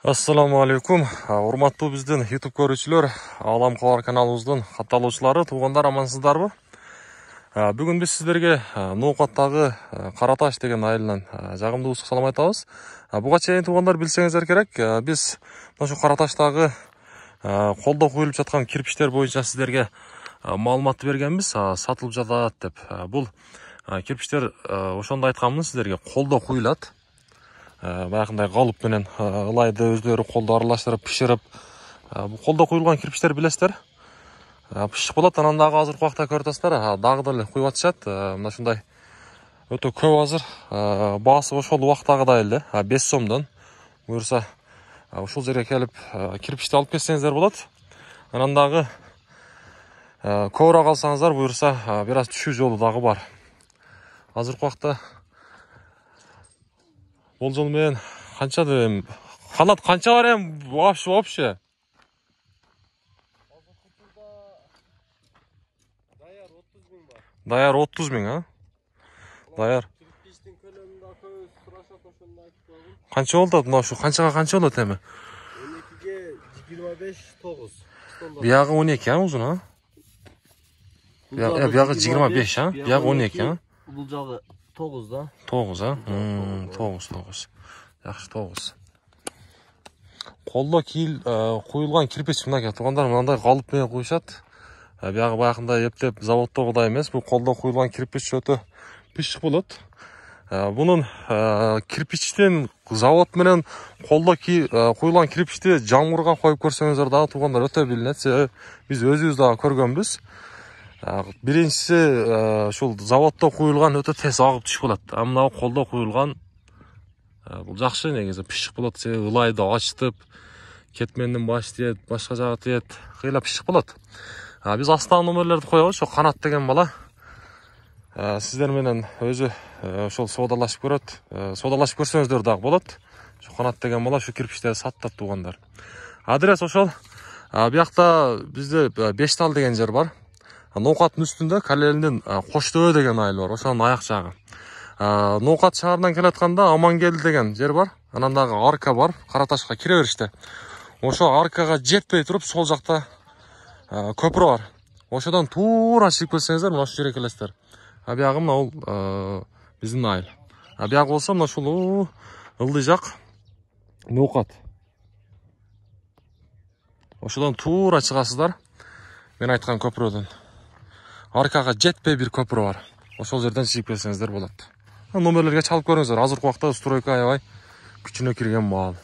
Ассаламу алейкум. Урматтуу биздин YouTube көрүүчүлөр, Алам Калар каналыбыздын катталуучулары, туугандар, амансыздарбы? Бүгүн биз сиздерге Ноокаттагы Караташ деген айылынан жагымдуу салам айтабыз. Буга чейин туугандар билсеңиздер керек, биз ошо Караташтагы колдо куюлуп жаткан кирпичтер боюнча сиздерге маалымат бергенбиз, сатылып жатат деп. Бул кирпичтер ошондо айтканмын сиздерге, колдо куюлат. Баягындай калып менен ылайды өздөрү колдо аралаштырып пиширип, колдо куюлган кирпичтер билесиздер. Пишип болот, анан дагы азыркы убакта көрүп атасыздар, дагы деле куюп атышат. Мына ушундай өтө көп азыр. Баасы ошол убактагыдай эле, 5 сомдон. Буюрса, ушул жерге келип кирпичти алып кетсеңиздер болот. Анан дагы көбүрөөк алсаңыздар, буюрса, бир аз түшүү жолу дагы бар. Азыркы убакта болжол менен канча дейм, канат канча бар эми вообще? Даяр 30 миң, а? Даяр. Канча болот мына ушу? Канчага канча болот эми? 12ге 25 9. Биягы 12, а, узун, а? Биягы 25, а? Биягы 12, а? Бул жагы 9 да. 9, а? 9. Жакшы, 9. Колдо куюлган кирпич мынакей туугандар, мындай калып менен куюшат. Биягы баягындай эптеп заводдогудай эмес, бул колдо куюлган кирпич өтө пишик болот. Бунун кирпичтен завод менен колдо куюлган кирпичти жамгырга коюп көрсөңүздөр дагы туугандар өтө билинет. Биз өзүбүз дагы көргөнбүз. Биринчиси ушул заводдо куюлган өтө тез агып түшүп калат. Мына колдо куюлган бул жакшы негизи, пишик болот. Ылайды ачтып, кетмендин башы тиет, башка жагы тиет, кыйла пишик болот. Биз астагы номерлерди коебуз. Ошо Канат деген бала сиздер менен өзү ошол соодалашып көрөт. Соодалашып көрсөңүздөр дагы болот. Ошо Канат деген бала ушу кирпичтерди сатат туугандар. Адрес ошол. Биякта бизде Бештал деген жер бар. Ноокаттын үстүндө Калелиндин Коштөбө деген айыл бар. Ошонун аяк жагы. Ноокат шаарынан келатканда Амангел деген жер бар. Анан дагы арка бар. Караташка кире бериште. Ошо аркага жетпей туруп сол жакта көпүрө бар. Ошодон туура чыгып келсеңиздер, мына ушул жерге келесиздер. Биягы мына бул биздин айыл. Биягы болсо мына ушул ылдый жак Ноокат. Ошодон туура чыгасыздар. Мен айткан көпүрөдөн. Аркага жетпей бир көпүрө бар. Ошол жерден чыгып келсеңиздер болот. Номерлерге чалып көрүңүздөр. Азыркы убакта стройка аябай күчүнө кирген маал.